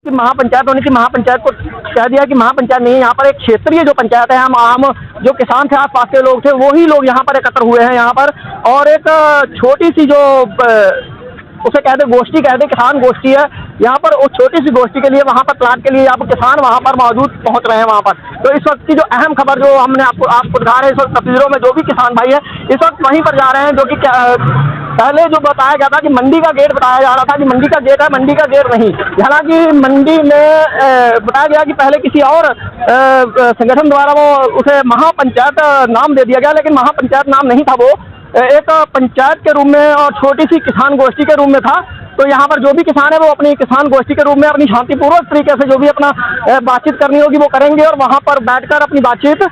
कि महापंचायत होनी थी, महापंचायत को कह दिया कि महापंचायत नहीं है। यहाँ पर एक क्षेत्रीय जो पंचायत है, हम आम जो किसान थे, आसपास के लोग थे, वही लोग यहाँ पर एकत्र हुए हैं यहाँ पर। और एक छोटी सी जो उसे कहते गोष्ठी कहते, किसान गोष्ठी है यहाँ पर। उस छोटी सी गोष्ठी के लिए वहाँ पर प्लाट के लिए आप किसान वहाँ पर मौजूद पहुँच रहे हैं वहाँ पर। तो इस वक्त की जो अहम खबर जो हमने आपको दिखा रहे हैं, इस वक्त तस्वीरों में जो भी किसान भाई है इस वक्त वहीं पर जा रहे हैं। जो कि पहले जो बताया गया था कि मंडी का गेट बताया जा रहा था कि मंडी का गेट है, मंडी का गेट नहीं। हालांकि मंडी में बताया गया कि पहले किसी और संगठन द्वारा वो उसे महापंचायत नाम दे दिया गया, लेकिन महापंचायत नाम नहीं था, वो एक पंचायत के रूप में और छोटी सी किसान गोष्ठी के रूप में था। तो यहाँ पर जो भी किसान है वो अपनी किसान गोष्ठी के रूप में अपनी शांतिपूर्वक तरीके से जो भी अपना बातचीत करनी होगी वो करेंगे और वहाँ पर बैठकर अपनी बातचीत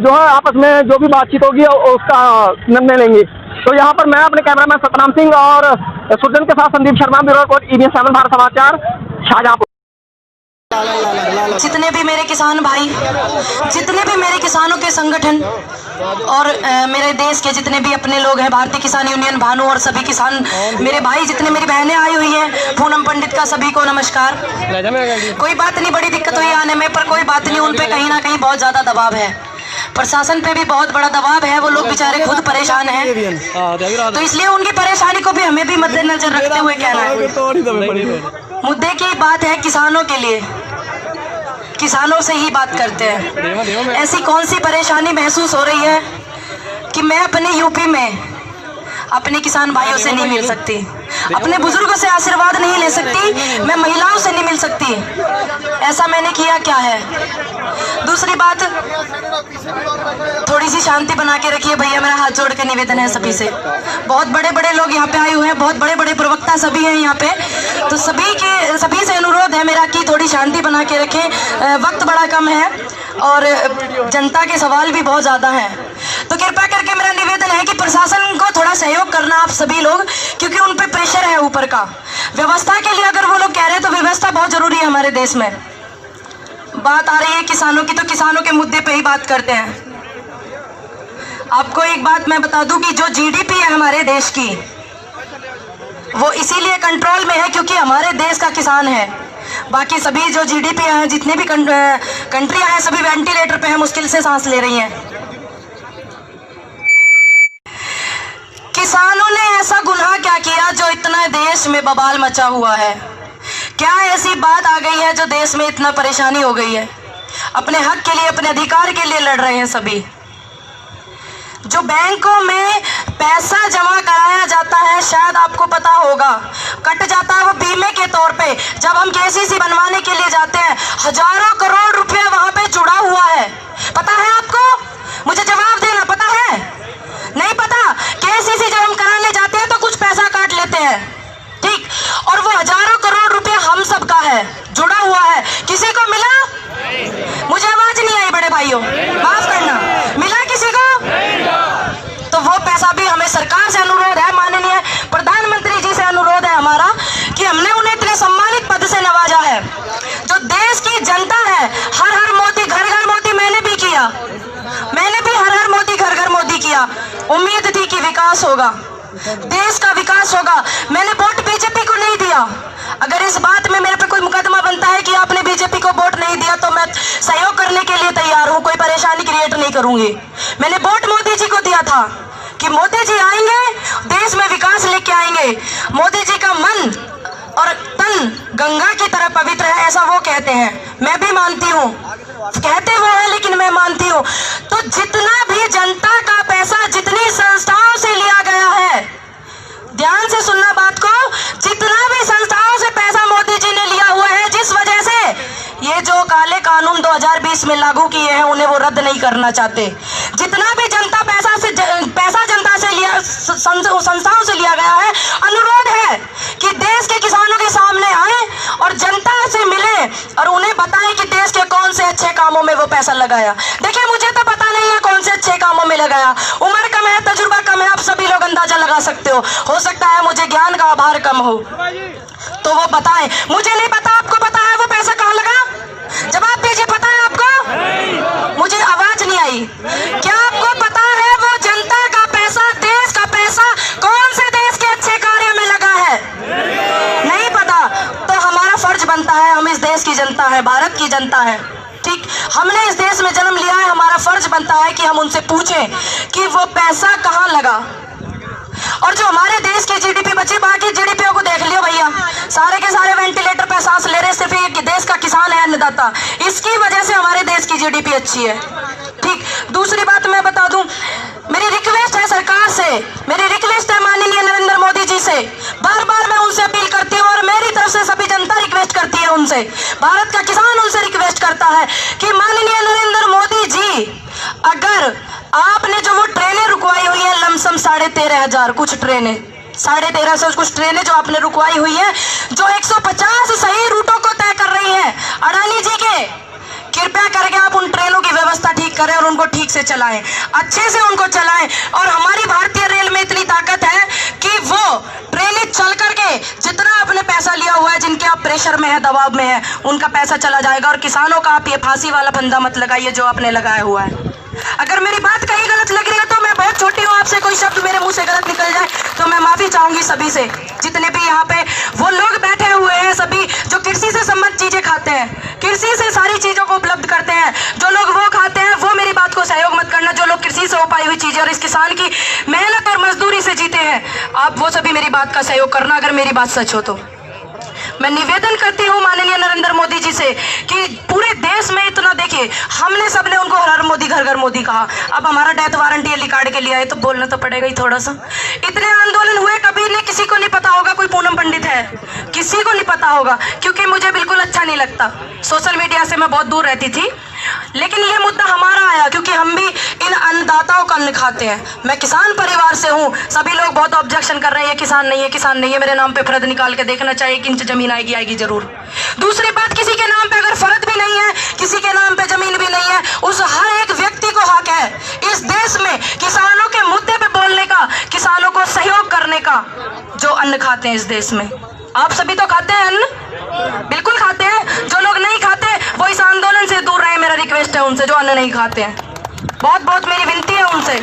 जो है आपस में जो भी बातचीत होगी उसका निर्णय लेंगे। तो यहाँ पर मैं अपने कैमरामैन सतनाम सिंह और सुरजन के साथ Sandeep Sharma, bureau report EBN 7 Bharat समाचार, शाहजहांपुर। जितने भी मेरे किसान भाई, जितने भी मेरे किसानों के संगठन और मेरे देश के जितने भी अपने लोग हैं, भारतीय किसान यूनियन भानु और सभी किसान मेरे भाई, जितने मेरी बहनें आई हुई हैं, पूनम पंडित का सभी को नमस्कार। कोई बात नहीं, बड़ी दिक्कत हुई आने में, पर कोई बात नहीं, उन पे कहीं ना कहीं बहुत ज्यादा दबाव है, प्रशासन पे भी बहुत बड़ा दबाव है। वो लोग बेचारे खुद परेशान हैं, तो इसलिए उनकी परेशानी को भी हमें भी मद्देनजर रखते हुए कहना है। मुद्दे की बात है किसानों के लिए, किसानों से ही बात करते हैं। ऐसी कौन सी परेशानी महसूस हो रही है कि मैं अपने यूपी में अपने किसान भाइयों से नहीं मिल सकती, अपने बुजुर्गों से आशीर्वाद नहीं ले सकती, मैं महिलाओं से नहीं मिल सकती? ऐसा मैंने किया क्या है? दूसरी बात, थोड़ी सी शांति बना के रखिए भैया, मेरा हाथ जोड़ के निवेदन है सभी से। बहुत बड़े बड़े लोग यहाँ पे आए हुए हैं, बहुत बड़े बड़े प्रवक्ता सभी हैं यहाँ पे, तो सभी से अनुरोध है मेरा कि थोड़ी शांति बना के रखें। वक्त बड़ा कम है और जनता के सवाल भी बहुत ज़्यादा हैं, तो कृपया करके मेरा निवेदन है कि प्रशासन को थोड़ा सहयोग करना आप सभी लोग, क्योंकि उन पे प्रेशर है ऊपर का। व्यवस्था के लिए अगर वो लोग कह रहे हैं तो व्यवस्था बहुत जरूरी है हमारे देश में। बात आ रही है किसानों की, तो किसानों के मुद्दे पे ही बात करते हैं। आपको एक बात मैं बता दूं कि जो GDP है हमारे देश की, वो इसीलिए कंट्रोल में है क्योंकि हमारे देश का किसान है। बाकी सभी जो GDP है, जितने भी कंट्रियां हैं, सभी वेंटिलेटर पे हैं, मुश्किल से सांस ले रही हैं। किसानों ने ऐसा गुनाह क्या किया जो इतना देश में बवाल मचा हुआ है? क्या ऐसी बात आ गई है जो देश में इतना परेशानी हो गई है? अपने हक के लिए, अपने अधिकार के लिए लड़ रहे हैं सभी। जो बैंकों में पैसा जमा कराया जाता है, शायद आपको पता होगा, कट जाता है वो बीमे के तौर पे। जब हम KCC बनवाने के लिए जाते हैं, हजारों करोड़ रुपया वहां पे जुड़ा हुआ है। पता है आपको? मुझे जवाब देना, पता है? नहीं पता? KCC जब हम कराने जाते हैं तो कुछ पैसा काट लेते हैं, ठीक, और वो हजारों करोड़ रुपया हम सबका है, जुड़ा हुआ है। किसी को मिला? मुझे आवाज नहीं आई बड़े भाइयों, माफ करना, मिला किसी को? तो वो पैसा भी हमें सरकार से अनुरोध है, माननीय प्रधानमंत्री जी से अनुरोध है हमारा कि हमने उन्हें इतने सम्मानित पद से नवाजा है। जो देश की जनता है, हर हर मोदी, घर घर मोदी मैंने भी किया, मैंने भी हर हर मोदी, घर घर मोदी किया। उम्मीद थी कि विकास होगा, देश का विकास होगा। मैंने वोट BJP को नहीं दिया। अगर इस बात में मेरे पे कोई मुकदमा बनता है कि आपने BJP को वोट नहीं दिया, तो मैं सहयोग करने के लिए तैयार हूं, कोई परेशानी क्रिएट नहीं करूंगी। मैंने वोट मोदी जी को दिया था कि मोदी जी आएंगे, देश में विकास लेके आएंगे। मोदी जी का मन और तन गंगा की तरह पवित्र है, ऐसा वो कहते हैं, मैं भी मानती हूँ, कहते वो है लेकिन मैं मानती हूँ। तो जितना भी जनता का पैसा जितनी संस्थाओं से लिया गया है, ध्यान से सुनना बात को, जितना भी संस्थाओं से पैसा मोदी जी ने लिया हुआ है, जिस वजह से ये जो काले कानून 2020 में लागू किए हैं उन्हें वो रद्द नहीं करना चाहते। जितना भी पैसा जनता से लिया, संस्थाओं से लिया गया है, अनुरोध है कि देश के किसानों के सामने आए और जनता से मिले और उन्हें बताएं कि देश के कौन से अच्छे कामों में वो पैसा लगाया। देखिए, मुझे तो पता नहीं है कौन से अच्छे कामों में लगाया, उम्र कम है, तजुर्बा कम है, आप सभी लोग अंदाजा लगा सकते हो सकता है मुझे ज्ञान का आभार कम हो, तो वो बताएं। मुझे नहीं पता, आपको पता है वो पैसा कहाँ लगा? जवाब दीजिए, पता है आपको? मुझे आवाज नहीं आई। क्या आपको पता है वो जनता का पैसा, देश का पैसा कौन से देश के अच्छे कार्य में लगा है? नहीं पता, तो हमारा फर्ज बनता है, हम इस देश की जनता है, भारत की जनता है। ठीक, हमने इस देश में जन्म लिया है, हमारा फर्ज बनता है कि हम उनसे पूछें कि वो पैसा कहाँ लगा। और जो हमारे देश की जीडीपी बची, बाकी जीडीपी को देख लियो भैया, सारे के सारे वेंटिलेटर पे सांस ले रहे, सिर्फ एक देश का किसान है अन्नदाता, इसकी वजह से हमारे देश की जीडीपी अच्छी है। ठीक, दूसरी बात मैं बता दूं, मेरी रिक्वेस्ट है सरकार से, मेरी रिक्वेस्ट है माननीय नरेंद्र मोदी जी से, बार बार मैं उनसे अपील करती हूँ और मेरी तरफ से सभी जनता रिक्वेस्ट करती है उनसे, भारत का किसान उनसे रिक्वेस्ट करता है कि माननीय नरेंद्र मोदी जी, अगर आपने जो वो ट्रेनें रुकवाई हुई है लमसम 13,500 कुछ ट्रेनें, 13,500 कुछ ट्रेनें जो आपने रुकवाई हुई है, जो 150 सही रूटों को तय कर रही है अडानी जी के, कृपया करके आप उन ट्रेनों की व्यवस्था ठीक करें और उनको ठीक से चलाएं, अच्छे से उनको चलाएं। और हमारी भारतीय रेल में इतनी ताकत है कि वो ट्रेनें चल करके जितना आपने पैसा लिया हुआ है, जिनके आप प्रेशर में है, दबाव में है, उनका पैसा चला जाएगा। और किसानों का आप ये फांसी वाला फंदा मत लगाइए जो आपने लगाया हुआ है। अगर मेरी बात कहीं गलत लग रही है तो मैं बहुत छोटी हूँ, आपसे कोई शब्द मेरे मुंह से गलत निकल जाए तो मैं माफी चाहूंगी सभी से, जितने भी यहाँ पे वो लोग बैठे हुए हैं, सभी जो कृषि से संबंधित चीजें खाते हैं, कृषि से सारी चीजों को उपलब्ध करते हैं, जो लोग वो खाते हैं, वो मेरी बात को सहयोग मत करना। जो लोग कृषि से हो पाई हुई चीजें और इस किसान की मेहनत और मजदूरी से जीते हैं, आप वो सभी मेरी बात का सहयोग करना, अगर मेरी बात सच हो तो। मैं निवेदन करती हूँ माननीय नरेंद्र मोदी जी से कि पूरे देश में इतना, देखिए हमने सबने उनको हर हर मोदी घर घर मोदी कहा, अब हमारा डेथ वारंट ये लिकाड़ के लिया है तो बोलना तो पड़ेगा ही थोड़ा सा। इतने आंदोलन हुए, कभी ने किसी को नहीं पता होगा कोई पूनम पंडित है, किसी को नहीं पता होगा, क्योंकि मुझे बिल्कुल अच्छा नहीं लगता, सोशल मीडिया से मैं बहुत दूर रहती थी, लेकिन ये मुद्दा हमारा आया क्योंकि हम भी इन अन्नदाताओं का अन्न खाते हैं। मैं किसान परिवार से हूँ, सभी लोग बहुत ऑब्जेक्शन कर रहे हैं, ये किसान नहीं है, किसान नहीं है, मेरे नाम पे फर्द निकाल के देखना चाहिए, 1 इंच जमीन आएगी जरूर। दूसरी बात, किसी के नाम पे अगर फर्द भी नहीं है, किसी के नाम पे जमीन भी नहीं है, उस हर एक व्यक्ति को हक है इस देश में किसानों के मुद्दे पे बोलने का, किसानों को सहयोग करने का। जो अन्न खाते हैं इस देश में, आप सभी तो खाते हैं अन्न, बिल्कुल खाते हैं, जो लोग नहीं खाते वो इस आंदोलन से दूर रहे, मेरा रिक्वेस्ट है उनसे जो अन्न नहीं खाते हैं, बहुत बहुत मेरी विनती है उनसे।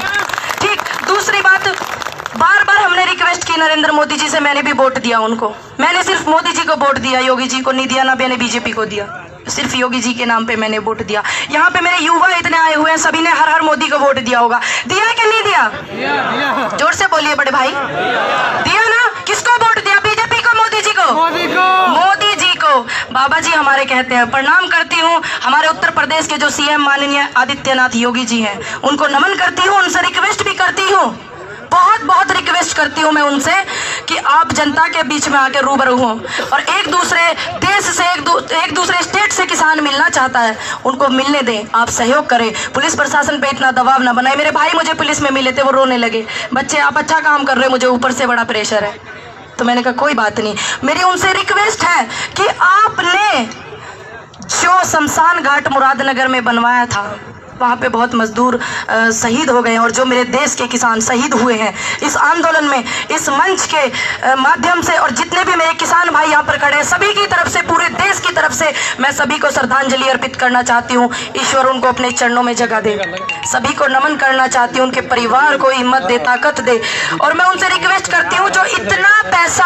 ठीक, दूसरी बात, बार बार हमने रिक्वेस्ट की नरेंद्र मोदी जी से, मैंने भी वोट दिया उनको, मैंने सिर्फ मोदी जी को वोट दिया, योगी जी को नहीं दिया, ना मैंने बीजेपी को दिया, सिर्फ योगी जी के नाम पे मैंने वोट दिया। यहाँ पे मेरे युवा इतने आए हुए हैं, सभी ने हर हर मोदी को वोट दिया होगा, दिया कि नहीं दिया? जोर से बोलिए बड़े भाई, दिया ना? किसको वोट दिया, बीजेपी को, मोदी जी को? मोदी जी को। बाबा जी हमारे कहते हैं, प्रणाम करती हूँ हमारे उत्तर प्रदेश के जो सीएम माननीय आदित्यनाथ योगी जी हैं, उनको नमन करती हूँ, उनसे रिक्वेस्ट भी करती हूँ, बहुत बहुत रिक्वेस्ट करती हूँ मैं उनसे कि आप जनता के बीच में आके रूबरू हों, और एक दूसरे देश से, एक दूसरे स्टेट से किसान मिलना चाहता है, उनको मिलने दें, आप सहयोग करें, पुलिस प्रशासन पे इतना दबाव ना बनाए। मेरे भाई मुझे पुलिस में मिले थे, वो रोने लगे, बच्चे आप अच्छा काम कर रहे हैं, मुझे ऊपर से बड़ा प्रेशर है, तो मैंने कहा कोई बात नहीं। मेरी उनसे रिक्वेस्ट है कि आपने जो शमशान घाट मुरादनगर में बनवाया था, वहाँ पे बहुत मजदूर शहीद हो गए हैं, और जो मेरे देश के किसान शहीद हुए हैं इस आंदोलन में, इस मंच के माध्यम से, और जितने भी मेरे किसान भाई यहाँ पर खड़े हैं, सभी की तरफ से, पूरे देश की तरफ से मैं सभी को श्रद्धांजलि अर्पित करना चाहती हूँ। ईश्वर उनको अपने चरणों में जगह दे, सभी को नमन करना चाहती हूँ, उनके परिवार को हिम्मत दे, ताकत दे। और मैं उनसे रिक्वेस्ट करती हूँ जो इतना पैसा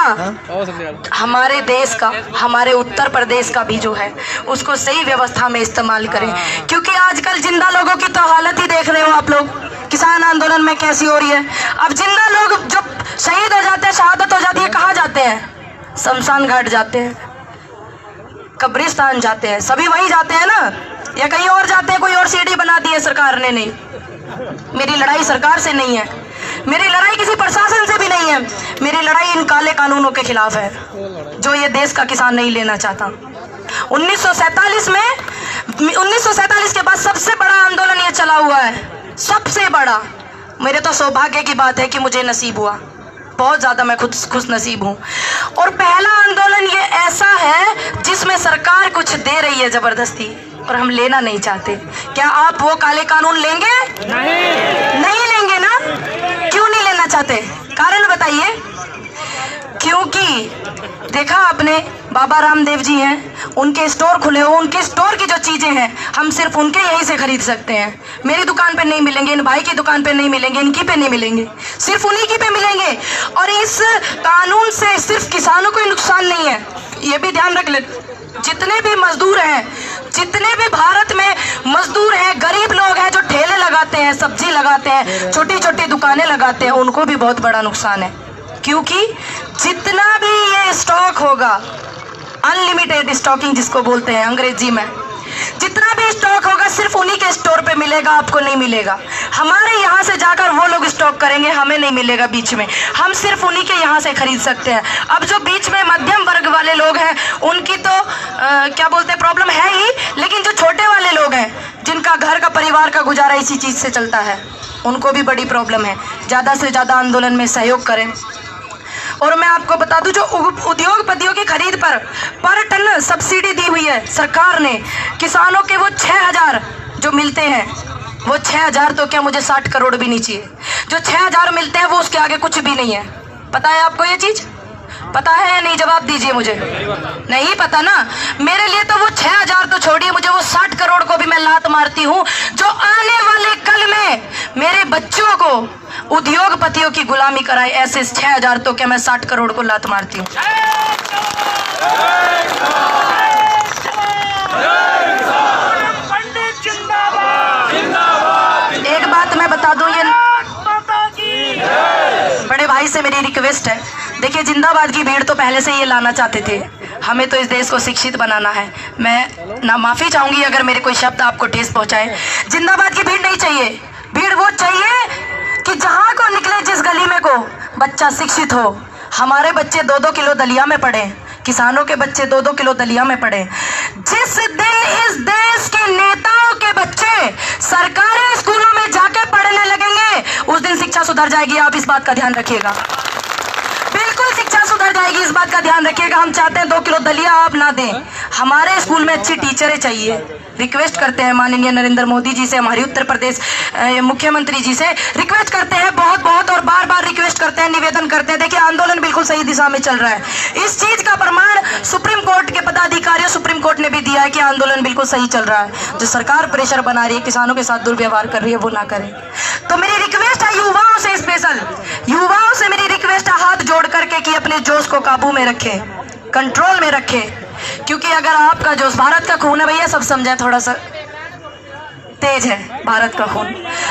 हमारे देश का, हमारे उत्तर प्रदेश का भी जो है, उसको सही व्यवस्था में इस्तेमाल करें, क्योंकि आजकल जिंदा लोगों की तो हालत ही देख रहे हो आप लोग, किसान आंदोलन में कैसी हो रही है। अब जिंदा लोग जब शहीद हो जाते हैं, शहादत हो जाती है, कहाँ जाते हैं? शमशान घाट जाते हैं, कब्रिस्तान जाते हैं, सभी वहीं जाते हैं ना, या कहीं और जाते हैं? कोई और सीढ़ी बना दी है सरकार ने? नहीं, मेरी लड़ाई सरकार से नहीं है, मेरी लड़ाई किसी प्रशासन से भी नहीं है, मेरी लड़ाई इन काले कानूनों के खिलाफ है जो ये देश का किसान नहीं लेना चाहता। 1947 के बाद सबसे बड़ा आंदोलन ये चला हुआ है, सबसे बड़ा। मेरे तो सौभाग्य की बात है कि मुझे नसीब हुआ, बहुत ज़्यादा मैं खुश नसीब हूँ। और पहला आंदोलन ये ऐसा है जिसमें सरकार कुछ दे रही है ज़बरदस्ती, और हम लेना नहीं चाहते। क्या आप वो काले कानून लेंगे? नहीं लेंगे ना? क्यों नहीं लेना चाहते? कारण बताइए। क्योंकि देखा आपने, बाबा रामदेव जी हैं, उनके स्टोर खुले हो, उनके स्टोर की जो चीज़ें हैं हम सिर्फ उनके यहीं से खरीद सकते हैं। मेरी दुकान पे नहीं मिलेंगे, इन भाई की दुकान पे नहीं मिलेंगे, इनकी पे नहीं मिलेंगे, सिर्फ उन्हीं की पे मिलेंगे। और इस कानून से सिर्फ किसानों को ही नुकसान नहीं है, ये भी ध्यान रख ले, जितने भी मजदूर हैं, जितने भी भारत में मजदूर हैं, गरीब लोग हैं जो ठेले लगाते हैं, सब्जी लगाते हैं, छोटी छोटी दुकानें लगाते हैं, उनको भी बहुत बड़ा नुकसान है। क्योंकि जितना भी ये स्टॉक होगा, अनलिमिटेड स्टॉकिंग जिसको बोलते हैं अंग्रेजी में, जितना भी स्टॉक होगा सिर्फ उन्हीं के स्टोर पे मिलेगा, आपको नहीं मिलेगा। हमारे यहाँ से जाकर वो लोग स्टॉक करेंगे, हमें नहीं मिलेगा बीच में, हम सिर्फ उन्हीं के यहाँ से खरीद सकते हैं। अब जो बीच में मध्यम वर्ग वाले लोग हैं उनकी तो क्या बोलते हैं प्रॉब्लम है ही, लेकिन जो छोटे वाले लोग हैं जिनका घर का परिवार का गुजारा इसी चीज़ से चलता है, उनको भी बड़ी प्रॉब्लम है। ज़्यादा से ज़्यादा आंदोलन में सहयोग करें। और मैं आपको बता दूं, जो उद्योगपतियों की खरीद पर टन सब्सिडी दी हुई है सरकार ने, किसानों के वो 6,000 जो मिलते हैं, वो 6,000 तो क्या, मुझे 60 करोड़ भी नहीं चाहिए। जो 6,000 मिलते हैं वो उसके आगे कुछ भी नहीं है। पता है आपको ये चीज़? पता है या नहीं? जवाब दीजिए मुझे। नहीं पता ना? मेरे लिए तो वो 6,000 तो छोड़िए, मुझे वो 60 करोड़ को भी मैं लात मारती हूँ, जो आने वाले कल में मेरे बच्चों को उद्योगपतियों की गुलामी कराए। ऐसे 6,000 तो क्या, मैं 60 करोड़ को लात मारती हूँ। एक बात मैं बता दूं, ये बड़े भाई से मेरी रिक्वेस्ट है, देखिए जिंदाबाद की भीड़ तो पहले से ये लाना चाहते थे, हमें तो इस देश को शिक्षित बनाना है। मैं ना माफ़ी चाहूँगी अगर मेरे कोई शब्द आपको ठेस पहुँचाए। जिंदाबाद की भीड़ नहीं चाहिए, भीड़ वो चाहिए कि जहाँ को निकले, जिस गली में को बच्चा शिक्षित हो। हमारे बच्चे 2-2 किलो दलिया में पढ़े, किसानों के बच्चे 2-2 किलो दलिया में पढ़े। जिस दिन इस देश के नेताओं के बच्चे सरकारी स्कूलों में जाकर पढ़ने लगेंगे, उस दिन शिक्षा सुधर जाएगी। आप इस बात का ध्यान रखिएगा, बिल्कुल शिक्षा सुधर जाएगी, इस बात का ध्यान रखिएगा। हम चाहते हैं 2 किलो दलिया आप ना दें, हमारे स्कूल में अच्छी टीचरें चाहिए। रिक्वेस्ट करते हैं माननीय नरेंद्र मोदी जी से, हमारी उत्तर प्रदेश मुख्यमंत्री जी से रिक्वेस्ट करते हैं, बहुत और बार बार रिक्वेस्ट करते हैं, निवेदन करते हैं। देखिए आंदोलन बिल्कुल सही दिशा में चल रहा है। इस चीज का प्रमाण सुप्रीम कोर्ट के पदाधिकारियों, सुप्रीम कोर्ट ने भी दिया है कि आंदोलन बिल्कुल सही चल रहा है। जो सरकार प्रेशर बना रही है, किसानों के साथ दुर्व्यवहार कर रही है, वो ना करें। तो मेरी रिक्वेस्ट है युवाओं से, स्पेशल युवाओं से मेरी रिक्वेस्ट है, हाथ जोड़ करके कि अपने जोश को काबू में रखें, कंट्रोल में रखें। क्योंकि अगर आपका जोश, भारत का खून है भैया, सब समझे, थोड़ा सा तेज है भारत का खून।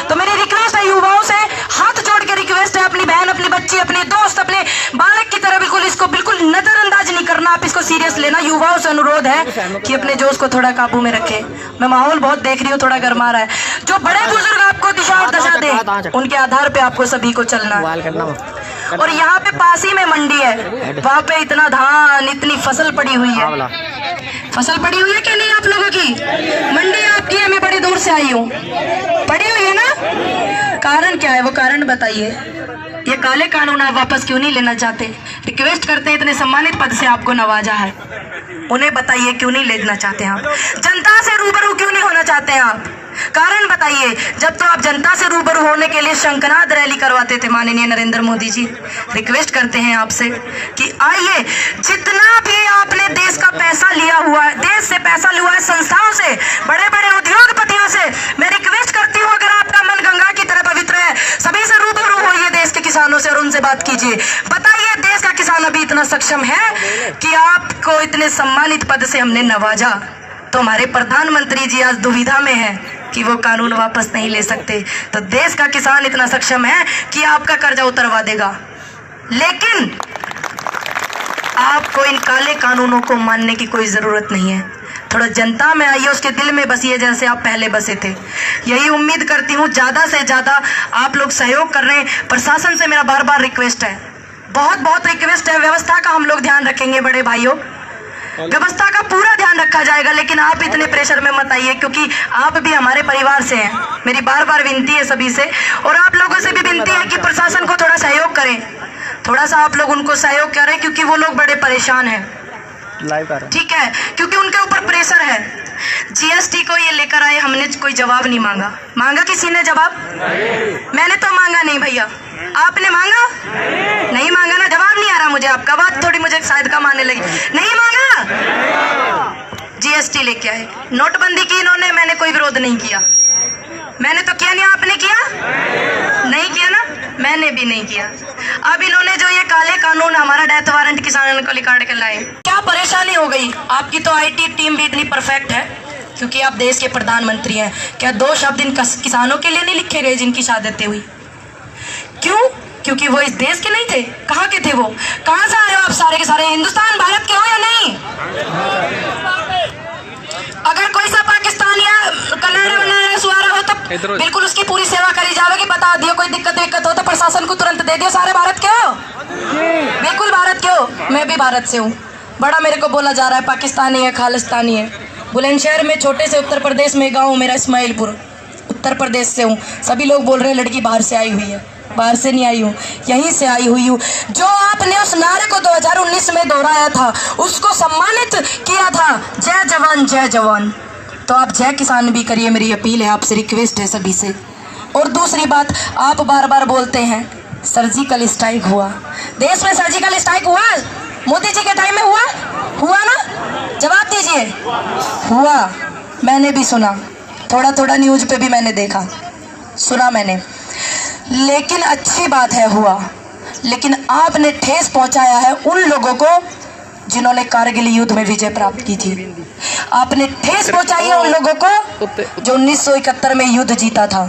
तो मेरी रिक्वेस्ट है युवाओं से, हाथ जोड़ के रिक्वेस्ट है, अपनी बहन, अपनी बच्ची, अपने दोस्त, अपने बालक की तरह बिल्कुल इसको बिल्कुल नजरअंदाज नहीं करना, आप इसको सीरियस लेना। युवाओं से अनुरोध है कि अपने जोश को थोड़ा काबू में रखें। मैं माहौल बहुत देख रही हूँ, थोड़ा गर्मा रहा है। जो बड़े बुजुर्ग आपको दिशा और दशा दे, उनके आधार पे आपको सभी को चलना है। और यहाँ पे पास ही में मंडी है, वहाँ पे इतना धान, इतनी फसल पड़ी हुई है। फसल पड़ी हुई है कि नहीं आप लोगों की? मंडी आपकी है, मैं बड़ी दूर से आई हूँ, पड़ी हुई है ना? कारण क्या है, वो कारण बताइए। ये काले कानून आप वापस क्यों नहीं लेना चाहते? रिक्वेस्ट करते हैं, इतने सम्मानित पद से आपको नवाजा है, उन्हें बताइए क्यों नहीं लेना चाहते आप? जनता से रूबरू क्यों नहीं होना चाहते आप? कारण बताइए। जब तो आप जनता से रूबरू होने के लिए शंखनाद रैली करवाते थे माननीय नरेंद्र मोदी जी, रिक्वेस्ट करते हैं आपसे कि आइए, जितना भी आपने देश का पैसा लिया हुआ है, देश से पैसा लिया है, संस्थाओं से, बड़े बड़े उद्योगपतियों से, मैं रिक्वेस्ट करती हूँ, अगर आपका मन गंगा की तरह पवित्र है, सभी से रूबरू होइए देश के किसानों से और उनसे बात कीजिए। बताइए देश का किसान अभी इतना सक्षम है कि आपको इतने सम्मानित पद से हमने नवाजा, तो हमारे प्रधानमंत्री जी आज दुविधा में है कि वो कानून वापस नहीं ले सकते। तो देश का किसान इतना सक्षम है कि आपका कर्जा उतरवा देगा, लेकिन आपको इन काले कानूनों को मानने की कोई ज़रूरत नहीं है। थोड़ा जनता में आइए, उसके दिल में बसिए जैसे आप पहले बसे थे। यही उम्मीद करती हूँ, ज़्यादा से ज़्यादा आप लोग सहयोग कर रहे हैं। प्रशासन से मेरा बार बार रिक्वेस्ट है, बहुत रिक्वेस्ट है, व्यवस्था का हम लोग ध्यान रखेंगे बड़े भाइयों, व्यवस्था का पूरा ध्यान रखा जाएगा, लेकिन आप इतने प्रेशर में मत आइए, क्योंकि आप भी हमारे परिवार से हैं। मेरी बार बार विनती है सभी से, और आप लोगों से भी विनती है कि प्रशासन को थोड़ा सहयोग करें, थोड़ा सा आप लोग उनको सहयोग करें, क्योंकि वो लोग बड़े परेशान हैं, ठीक है, क्योंकि उनके ऊपर प्रेशर है। जीएसटी को ये लेकर आए, हमने कोई जवाब नहीं मांगा। मांगा किसी ने जवाब? मैंने तो मांगा नहीं भैया, आपने मांगा? नहीं मांगा ना, जवाब नहीं आ रहा मुझे आपका, बात थोड़ी मुझे शायद कम आने लगी। नहीं मांगा, जीएसटी लेके आए, नोटबंदी की इन्होंने, मैंने कोई विरोध नहीं किया, मैंने तो किया नहीं, आपने किया? नहीं किया ना, मैंने भी नहीं किया। अब इन्होंने जो ये काले कानून हमारा डेथ वारंट किसानों को निकाल के लाए, क्या परेशानी हो गई। आपकी तो आईटी टीम भी इतनी परफेक्ट है क्योंकि आप देश के प्रधानमंत्री हैं। क्या 2 शब्द इन किसानों के लिए नहीं लिखे गए जिनकी शहादतें हुई? क्यों? क्योंकि वो इस देश के नहीं थे। कहाँ के थे वो? कहाँ से आ रहे हो आप? सारे के सारे हिंदुस्तान भारत के हो या नहीं? अगर कोई सा पाकिस्तान या कनाडा सुहारा हो तो बिल्कुल उसकी पूरी सेवा करी जाएगी। बता दियो कोई दिक्कत हो तो प्रशासन को तुरंत दे दियो। सारे भारत के हो? बिल्कुल भारत के हो। मैं भी भारत से हूँ। बड़ा मेरे को बोला जा रहा है पाकिस्तानी है, खालिस्तानी है। बुलंदशहर में छोटे से उत्तर प्रदेश में गाँव मेरा इस्माइलपुर, उत्तर प्रदेश से हूँ। सभी लोग बोल रहे हैं लड़की बाहर से आई हुई है। बाहर से नहीं आई हूँ, यहीं से आई हुई हूँ। जो आपने उस नारे को 2019 में दोहराया था, उसको सम्मानित किया था, जय जवान जय जवान, तो आप जय किसान भी करिए। मेरी अपील है आपसे, रिक्वेस्ट है सभी से। और दूसरी बात, आप बार बार बोलते हैं सर्जिकल स्ट्राइक हुआ। देश में सर्जिकल स्ट्राइक हुआ? मोदी जी के टाइम में हुआ ना? जवाब दीजिए। हुआ। मैंने भी सुना, थोड़ा थोड़ा न्यूज पे भी मैंने देखा, सुना मैंने। लेकिन अच्छी बात है हुआ, लेकिन आपने ठेस पहुंचाया है उन लोगों को जिन्होंने कारगिल युद्ध में विजय प्राप्त की थी। आपने ठेस पहुंचाई है उन लोगों को जो 1971 में युद्ध जीता था।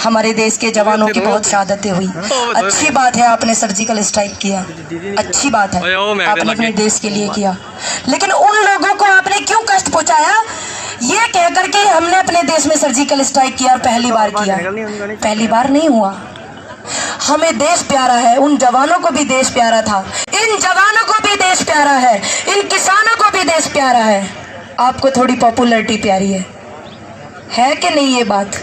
हमारे देश के जवानों की बहुत शहादतें हुई। अच्छी बात है आपने सर्जिकल स्ट्राइक किया, अच्छी बात है, आपने अपने देश के लिए किया। लेकिन उन लोगों को आपने क्यों कष्ट पहुंचाया ये कहकर के हमने अपने देश में सर्जिकल स्ट्राइक किया और पहली बार किया? पहली बार नहीं हुआ। हमें देश प्यारा है, उन जवानों को भी देश प्यारा था, इन जवानों को भी देश प्यारा है, इन किसानों को भी देश प्यारा है। आपको थोड़ी पॉपुलैरिटी प्यारी है कि नहीं? ये बात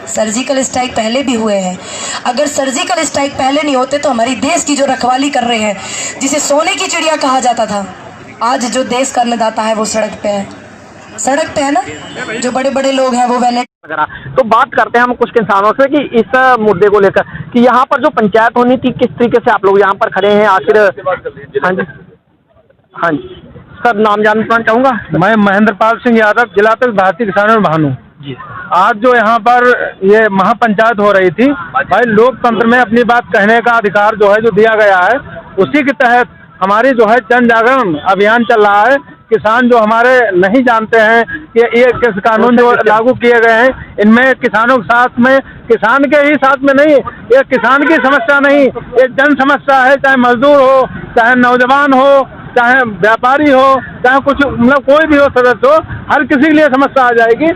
सर्जिकल स्ट्राइक पहले भी हुए हैं। अगर सर्जिकल स्ट्राइक पहले नहीं होते तो हमारी देश की जो रखवाली कर रहे हैं, जिसे सोने की चिड़िया कहा जाता था, आज जो देश का अन्नदाता है वो सड़क पे है। सड़क पे है ना, जो बड़े बड़े लोग हैं वो वैलेट वगैरह। तो बात करते हैं हम कुछ किसानों से कि इस मुद्दे को लेकर कि यहाँ पर जो पंचायत होनी थी, किस तरीके से आप लोग यहाँ पर खड़े हैं आखिर? हाँ जी, हाँ जी सर, नाम जानना चाहूँगा। मैं महेंद्र पाल सिंह यादव, जिला अध्यक्ष भारतीय किसान भानु जी। आज जो यहाँ पर ये महापंचायत हो रही थी, भाई लोकतंत्र में अपनी बात कहने का अधिकार जो है जो दिया गया है, उसी के तहत हमारी जो है जन जागरण अभियान चल रहा है। किसान जो हमारे नहीं जानते हैं कि ये किस कानून जो लागू किए गए हैं, इनमें किसानों के साथ में, किसान के ही साथ में नहीं, ये किसान की समस्या नहीं, ये जन समस्या है। चाहे मजदूर हो, चाहे नौजवान हो, चाहे व्यापारी हो, चाहे कुछ मतलब कोई भी हो सदस्य हो, हर किसी के लिए समस्या आ जाएगी।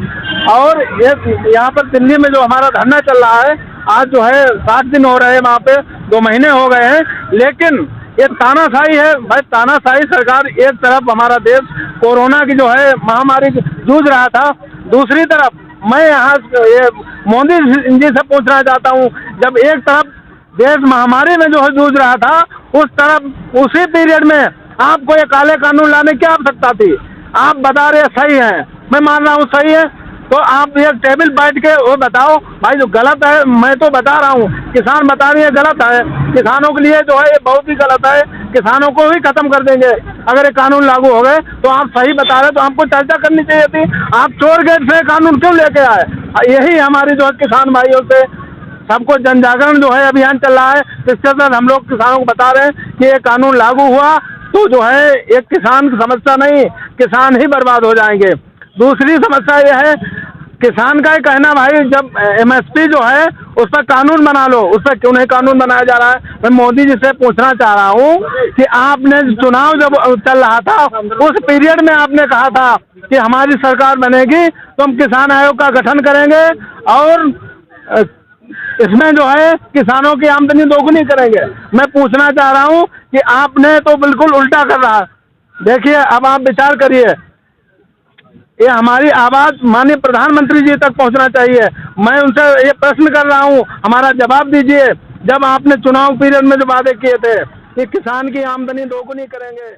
और ये यहाँ पर दिल्ली में जो हमारा धरना चल रहा है, आज जो है 60 दिन हो रहे हैं, वहाँ पे 2 महीने हो गए हैं। लेकिन ये तानाशाही है भाई, तानाशाही सरकार। एक तरफ हमारा देश कोरोना की जो है महामारी जूझ रहा था, दूसरी तरफ मैं यहाँ ये मोदी जी से पूछना चाहता हूँ, जब एक तरफ देश महामारी में जो है जूझ रहा था, उस तरफ उसी पीरियड में आपको ये काले कानून लाने की क्या आवश्यकता थी? आप बता रहे सही है, मैं मान रहा हूँ सही है, तो आप एक टेबल बैठ के वो बताओ भाई जो गलत है। मैं तो बता रहा हूँ, किसान बता रही है गलत है, किसानों के लिए जो है ये बहुत ही गलत है, किसानों को ही खत्म कर देंगे अगर ये कानून लागू हो गए। तो आप सही बता रहे, तो हमको चर्चा करनी चाहिए थी। आप चोर गेट से कानून क्यों लेके आए? यही हमारी जो है किसान भाइयों से सबको जन जागरण जो है अभियान चल रहा है, जिसके अंदर हम लोग किसानों को बता रहे हैं कि ये कानून लागू हुआ तो जो है एक किसान की समस्या नहीं, किसान ही बर्बाद हो जाएंगे। दूसरी समस्या ये है, किसान का ही कहना भाई जब MSP जो है उस पर कानून बना लो, उस पर क्यों नहीं कानून बनाया जा रहा है? मैं मोदी जी से पूछना चाह रहा हूँ कि आपने चुनाव जब चल रहा था, उस पीरियड में आपने कहा था कि हमारी सरकार बनेगी तो हम किसान आयोग का गठन करेंगे और इसमें जो है किसानों की आमदनी दोगुनी करेंगे। मैं पूछना चाह रहा हूँ कि आपने तो बिल्कुल उल्टा कर रहा है। देखिए, अब आप विचार करिए, ये हमारी आवाज माननीय प्रधानमंत्री जी तक पहुंचना चाहिए। मैं उनसे ये प्रश्न कर रहा हूं, हमारा जवाब दीजिए। जब आपने चुनाव पीरियड में जो वादे किए थे कि किसान की आमदनी दोगुनी करेंगे,